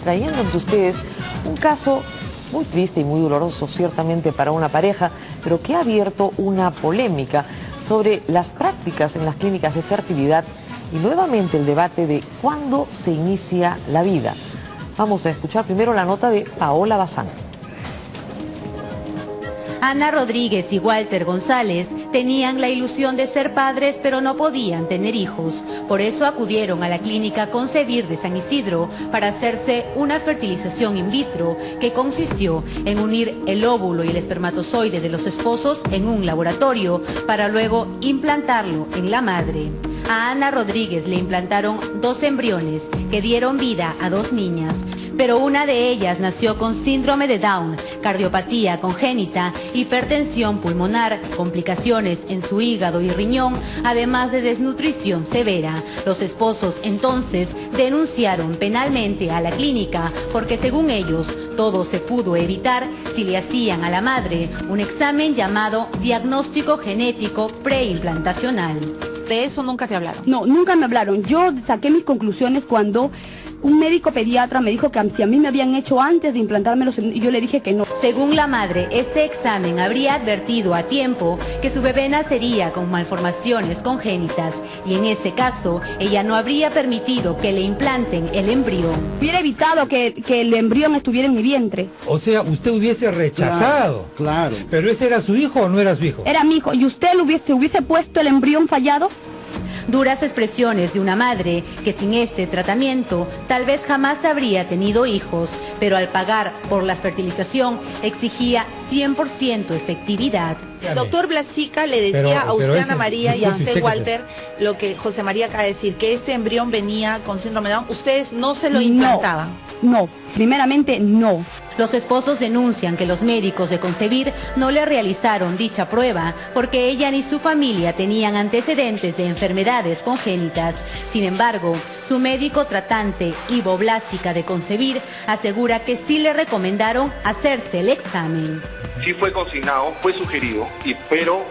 Trayendo ante ustedes un caso muy triste y muy doloroso ciertamente para una pareja, pero que ha abierto una polémica sobre las prácticas en las clínicas de fertilidad y nuevamente el debate de cuándo se inicia la vida. Vamos a escuchar primero la nota de Paola Bazán. Ana Rodríguez y Walter González tenían la ilusión de ser padres, pero no podían tener hijos. Por eso acudieron a la clínica Concebir de San Isidro para hacerse una fertilización in vitro que consistió en unir el óvulo y el espermatozoide de los esposos en un laboratorio para luego implantarlo en la madre. A Ana Rodríguez le implantaron 2 embriones que dieron vida a 2 niñas, pero una de ellas nació con síndrome de Down, cardiopatía congénita, hipertensión pulmonar, complicaciones en su hígado y riñón, además de desnutrición severa. Los esposos entonces denunciaron penalmente a la clínica porque según ellos todo se pudo evitar si le hacían a la madre un examen llamado diagnóstico genético preimplantacional. ¿De eso nunca te hablaron? No, nunca me hablaron. Yo saqué mis conclusiones cuando un médico pediatra me dijo que si a mí me habían hecho antes de implantármelos, y yo le dije que no. Según la madre, este examen habría advertido a tiempo que su bebé nacería con malformaciones congénitas y en ese caso ella no habría permitido que le implanten el embrión. Hubiera evitado que el embrión estuviera en mi vientre. O sea, usted hubiese rechazado. Claro. ¿Pero ese era su hijo o no era su hijo? Era mi hijo. ¿Y usted hubiese puesto el embrión fallado? Duras expresiones de una madre que sin este tratamiento tal vez jamás habría tenido hijos, pero al pagar por la fertilización exigía 100% efectividad. El doctor Blasica le decía a usted, Ana María, y a usted, Walter, lo que José María acaba de decir, que este embrión venía con síndrome de Down. ¿Ustedes no se lo implantaban? No, primeramente no. Los esposos denuncian que los médicos de Concebir no le realizaron dicha prueba porque ella ni su familia tenían antecedentes de enfermedades congénitas. Sin embargo, su médico tratante, Ivo Blasica de Concebir, asegura que sí le recomendaron hacerse el examen. Sí fue consignado, fue sugerido, pero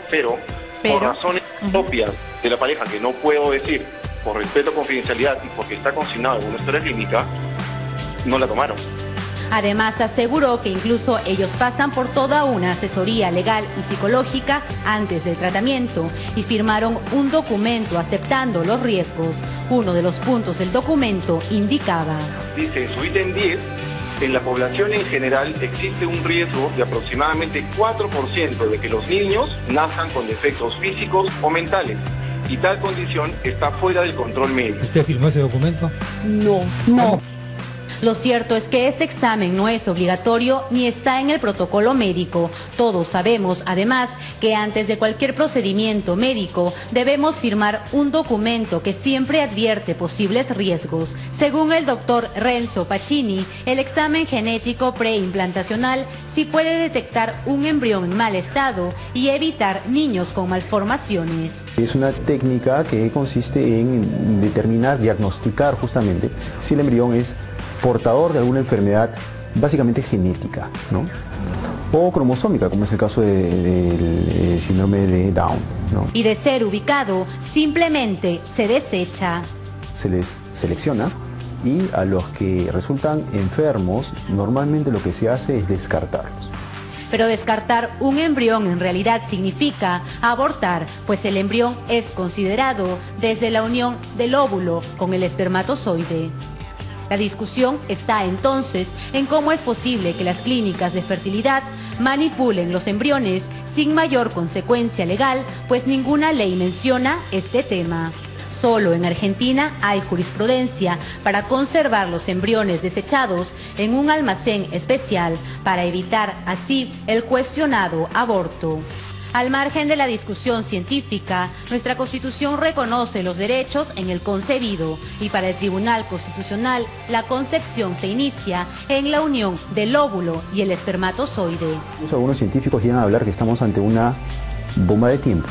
por razones propias de la pareja, que no puedo decir, por respeto a confidencialidad y porque está consignado en una historia clínica, no la tomaron. Además, aseguró que incluso ellos pasan por toda una asesoría legal y psicológica antes del tratamiento y firmaron un documento aceptando los riesgos. Uno de los puntos del documento indicaba: dice en su ítem 10, en la población en general existe un riesgo de aproximadamente 4% de que los niños nazcan con defectos físicos o mentales. Y tal condición está fuera del control médico. ¿Usted firmó ese documento? No. Lo cierto es que este examen no es obligatorio ni está en el protocolo médico. Todos sabemos, además, que antes de cualquier procedimiento médico debemos firmar un documento que siempre advierte posibles riesgos. Según el doctor Renzo Pacini, el examen genético preimplantacional sí puede detectar un embrión en mal estado y evitar niños con malformaciones. Es una técnica que consiste en determinar, diagnosticar justamente si el embrión es portador de alguna enfermedad básicamente genética, ¿no? O cromosómica, como es el caso del síndrome de Down, ¿no? Y de ser ubicado, simplemente se desecha. Se les selecciona y a los que resultan enfermos, normalmente lo que se hace es descartarlos. Pero descartar un embrión en realidad significa abortar, pues el embrión es considerado desde la unión del óvulo con el espermatozoide. La discusión está entonces en cómo es posible que las clínicas de fertilidad manipulen los embriones sin mayor consecuencia legal, pues ninguna ley menciona este tema. Solo en Argentina hay jurisprudencia para conservar los embriones desechados en un almacén especial para evitar así el cuestionado aborto. Al margen de la discusión científica, nuestra Constitución reconoce los derechos en el concebido y para el Tribunal Constitucional la concepción se inicia en la unión del óvulo y el espermatozoide. Algunos científicos llegan a hablar que estamos ante una bomba de tiempo,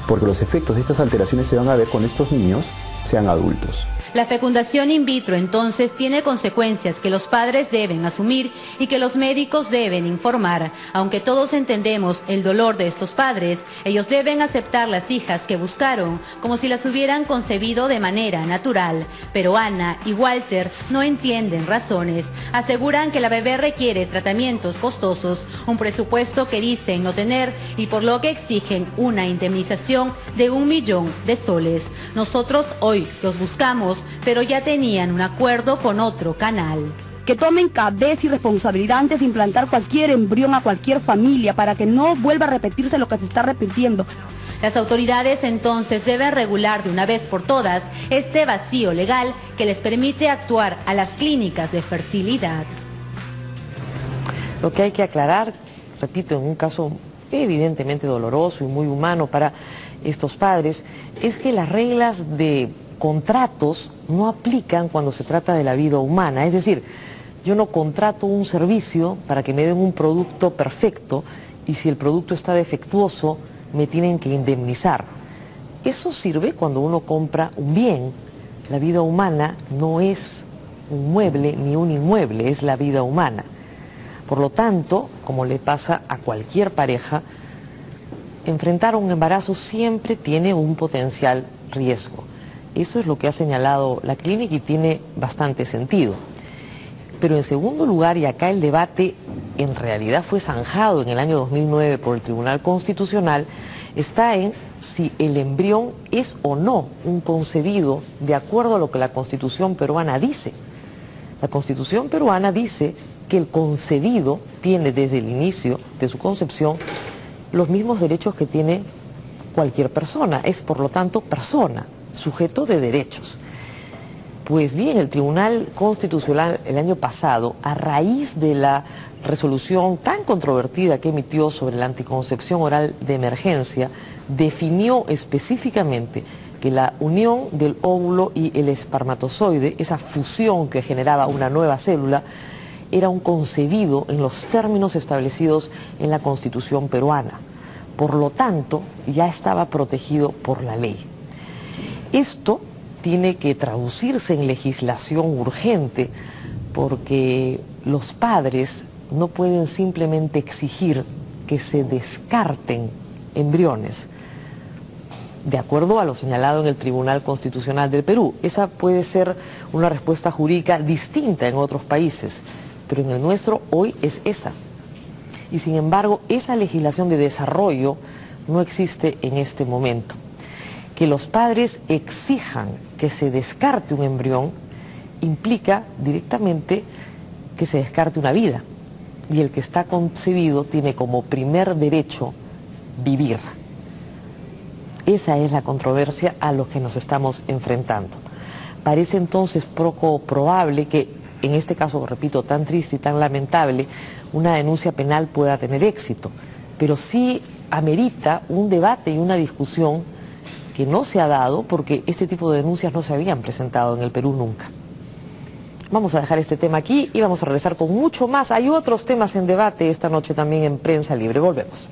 porque los efectos de estas alteraciones se van a ver cuando estos niños sean adultos. La fecundación in vitro entonces tiene consecuencias que los padres deben asumir y que los médicos deben informar. Aunque todos entendemos el dolor de estos padres, ellos deben aceptar las hijas que buscaron como si las hubieran concebido de manera natural. Pero Ana y Walter no entienden razones. Aseguran que la bebé requiere tratamientos costosos, un presupuesto que dicen no tener y por lo que exigen una indemnización de 1 millón de soles. Nosotros hoy los buscamos, pero ya tenían un acuerdo con otro canal. Que tomen cabeza y responsabilidad antes de implantar cualquier embrión a cualquier familia para que no vuelva a repetirse lo que se está repitiendo. Las autoridades entonces deben regular de una vez por todas este vacío legal que les permite actuar a las clínicas de fertilidad. Lo que hay que aclarar, repito, en un caso evidentemente doloroso y muy humano para estos padres, es que las reglas de contratos no aplican cuando se trata de la vida humana. Es decir, yo no contrato un servicio para que me den un producto perfecto y si el producto está defectuoso me tienen que indemnizar. Eso sirve cuando uno compra un bien. La vida humana no es un mueble ni un inmueble, es la vida humana. Por lo tanto, como le pasa a cualquier pareja, enfrentar un embarazo siempre tiene un potencial riesgo. Eso es lo que ha señalado la clínica y tiene bastante sentido. Pero en segundo lugar, y acá el debate en realidad fue zanjado en el año 2009 por el Tribunal Constitucional, está en si el embrión es o no un concebido de acuerdo a lo que la Constitución peruana dice. La Constitución peruana dice que el concebido tiene desde el inicio de su concepción los mismos derechos que tiene cualquier persona, es por lo tanto persona, sujeto de derechos. Pues bien, el Tribunal Constitucional el año pasado, a raíz de la resolución tan controvertida que emitió sobre la anticoncepción oral de emergencia, definió específicamente que la unión del óvulo y el espermatozoide, esa fusión que generaba una nueva célula, era un concebido en los términos establecidos en la Constitución peruana. Por lo tanto, ya estaba protegido por la ley. Esto tiene que traducirse en legislación urgente porque los padres no pueden simplemente exigir que se descarten embriones de acuerdo a lo señalado en el Tribunal Constitucional del Perú. Esa puede ser una respuesta jurídica distinta en otros países, pero en el nuestro hoy es esa. Y sin embargo, esa legislación de desarrollo no existe en este momento. Que los padres exijan que se descarte un embrión implica directamente que se descarte una vida. Y el que está concebido tiene como primer derecho vivir. Esa es la controversia a la que nos estamos enfrentando. Parece entonces poco probable que, en este caso, repito, tan triste y tan lamentable, una denuncia penal pueda tener éxito, pero sí amerita un debate y una discusión que no se ha dado porque este tipo de denuncias no se habían presentado en el Perú nunca. Vamos a dejar este tema aquí y vamos a regresar con mucho más. Hay otros temas en debate esta noche también en Prensa Libre. Volvemos.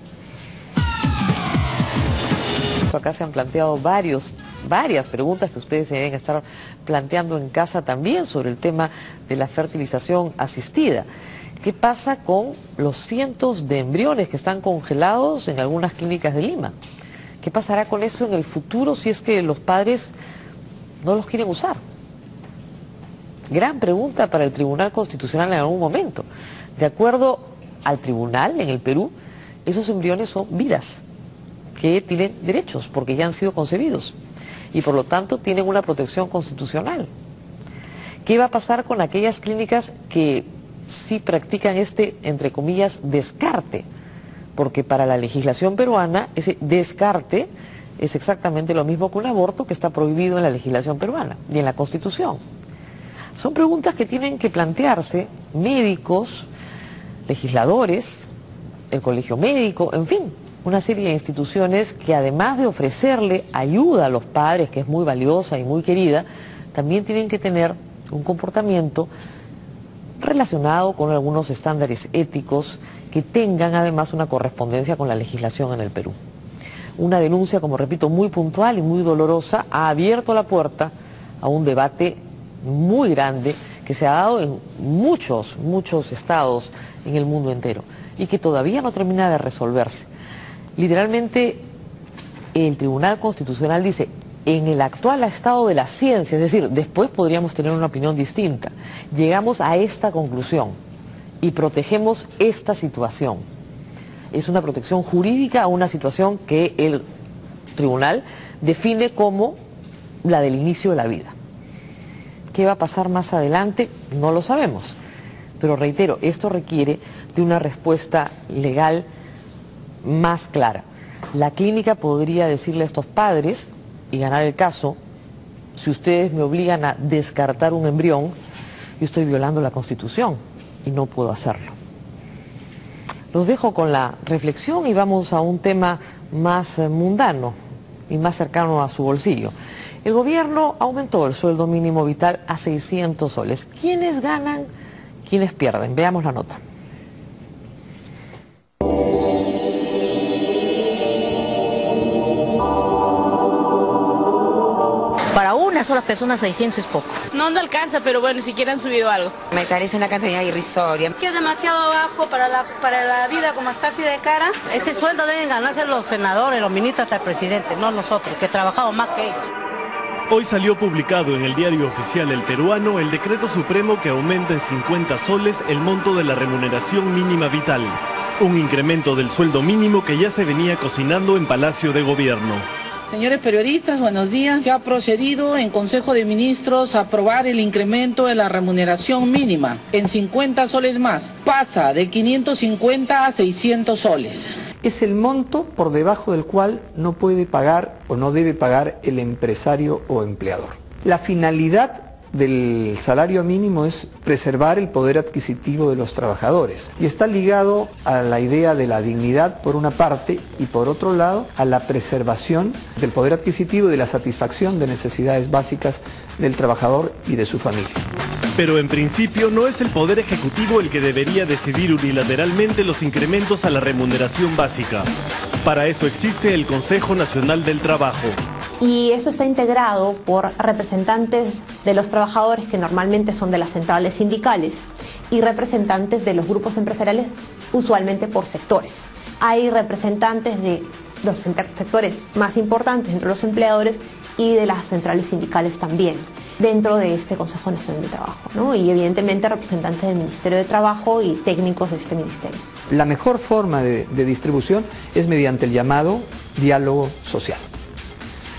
Acá se han planteado varias preguntas que ustedes se deben estar planteando en casa también sobre el tema de la fertilización asistida. ¿Qué pasa con los cientos de embriones que están congelados en algunas clínicas de Lima? ¿Qué pasará con eso en el futuro si es que los padres no los quieren usar? Gran pregunta para el Tribunal Constitucional en algún momento. De acuerdo al tribunal en el Perú, esos embriones son vidas que tienen derechos porque ya han sido concebidos y por lo tanto tienen una protección constitucional. ¿Qué va a pasar con aquellas clínicas que sí practican este, entre comillas, descarte? Porque para la legislación peruana ese descarte es exactamente lo mismo que un aborto que está prohibido en la legislación peruana y en la Constitución. Son preguntas que tienen que plantearse médicos, legisladores, el colegio médico, en fin, una serie de instituciones que además de ofrecerle ayuda a los padres, que es muy valiosa y muy querida, también tienen que tener un comportamiento relacionado con algunos estándares éticos que tengan además una correspondencia con la legislación en el Perú. Una denuncia, como repito, muy puntual y muy dolorosa ha abierto la puerta a un debate muy grande que se ha dado en muchos estados en el mundo entero y que todavía no termina de resolverse. Literalmente, el Tribunal Constitucional dice, en el actual estado de la ciencia, es decir, después podríamos tener una opinión distinta, llegamos a esta conclusión y protegemos esta situación. Es una protección jurídica a una situación que el tribunal define como la del inicio de la vida. ¿Qué va a pasar más adelante? No lo sabemos. Pero reitero, esto requiere de una respuesta legal más clara. La clínica podría decirle a estos padres y ganar el caso: si ustedes me obligan a descartar un embrión, yo estoy violando la Constitución y no puedo hacerlo. Los dejo con la reflexión y vamos a un tema más mundano y más cercano a su bolsillo. El gobierno aumentó el sueldo mínimo vital a 600 soles. ¿Quiénes ganan? ¿Quiénes pierden? Veamos la nota. Para una sola persona 600 es poco. No alcanza, pero bueno, ni siquiera han subido algo. Me parece una cantidad irrisoria. Que es demasiado bajo para la vida como está así de cara. Ese sueldo deben ganarse los senadores, los ministros, hasta el presidente, no nosotros, que trabajamos más que ellos. Hoy salió publicado en el diario oficial El Peruano el decreto supremo que aumenta en 50 soles el monto de la remuneración mínima vital. Un incremento del sueldo mínimo que ya se venía cocinando en Palacio de Gobierno. Señores periodistas, buenos días. Se ha procedido en Consejo de Ministros a aprobar el incremento de la remuneración mínima en 50 soles más. Pasa de 550 a 600 soles. Es el monto por debajo del cual no puede pagar o no debe pagar el empresario o empleador. La finalidad del salario mínimo es preservar el poder adquisitivo de los trabajadores y está ligado a la idea de la dignidad por una parte y por otro lado a la preservación del poder adquisitivo y de la satisfacción de necesidades básicas del trabajador y de su familia. Pero en principio no es el Poder Ejecutivo el que debería decidir unilateralmente los incrementos a la remuneración básica. Para eso existe el Consejo Nacional del Trabajo. Y eso está integrado por representantes de los trabajadores que normalmente son de las centrales sindicales y representantes de los grupos empresariales, usualmente por sectores. Hay representantes de los sectores más importantes entre los empleadores y de las centrales sindicales también, dentro de este Consejo Nacional de Trabajo, ¿no? Y evidentemente representantes del Ministerio de Trabajo y técnicos de este ministerio. La mejor forma de distribución es mediante el llamado diálogo social.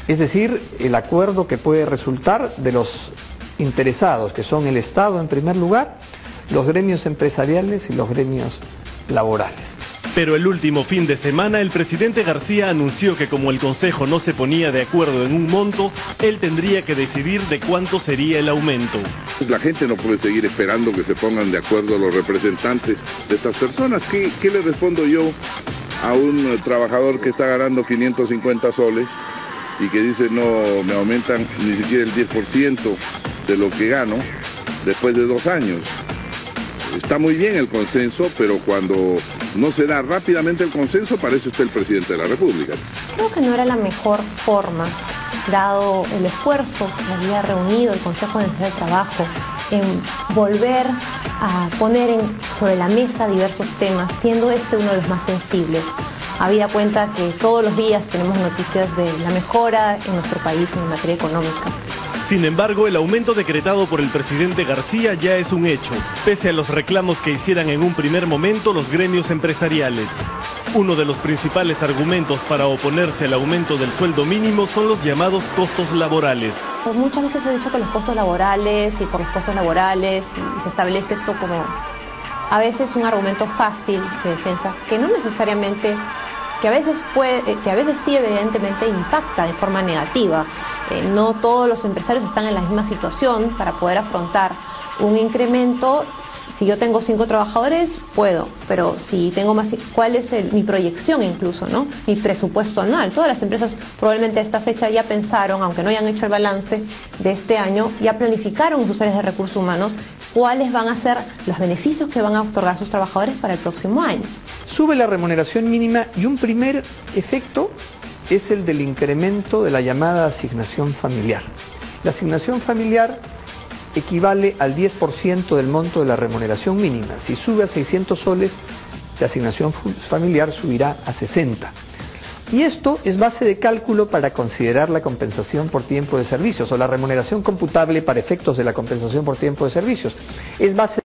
Es decir, el acuerdo que puede resultar de los interesados, que son el Estado en primer lugar, los gremios empresariales y los gremios laborales. Pero el último fin de semana el presidente García anunció que como el Consejo no se ponía de acuerdo en un monto, él tendría que decidir de cuánto sería el aumento. La gente no puede seguir esperando que se pongan de acuerdo los representantes de estas personas. ¿Qué le respondo yo a un trabajador que está ganando 550 soles y que dice no me aumentan ni siquiera el 10% de lo que gano después de 2 años? Está muy bien el consenso, pero cuando no se da rápidamente el consenso, para eso está el presidente de la República. Creo que no era la mejor forma, dado el esfuerzo que había reunido el Consejo Nacional de Trabajo en volver a poner sobre la mesa diversos temas, siendo este uno de los más sensibles. Habida cuenta que todos los días tenemos noticias de la mejora en nuestro país en materia económica. Sin embargo, el aumento decretado por el presidente García ya es un hecho, pese a los reclamos que hicieran en un primer momento los gremios empresariales. Uno de los principales argumentos para oponerse al aumento del sueldo mínimo son los llamados costos laborales. Muchas veces se ha dicho que los costos laborales y por los costos laborales y se establece esto como a veces un argumento fácil de defensa, que no necesariamente, que a veces sí evidentemente impacta de forma negativa. No todos los empresarios están en la misma situación para poder afrontar un incremento. Si yo tengo 5 trabajadores, puedo, pero si tengo más, ¿cuál es mi proyección incluso, ¿no? Mi presupuesto anual? Todas las empresas probablemente a esta fecha ya pensaron, aunque no hayan hecho el balance de este año, ya planificaron en sus áreas de recursos humanos cuáles van a ser los beneficios que van a otorgar sus trabajadores para el próximo año. Sube la remuneración mínima y un primer efecto es el del incremento de la llamada asignación familiar. La asignación familiar equivale al 10% del monto de la remuneración mínima. Si sube a 600 soles, la asignación familiar subirá a 60. Y esto es base de cálculo para considerar la compensación por tiempo de servicios o la remuneración computable para efectos de la compensación por tiempo de servicios. Es base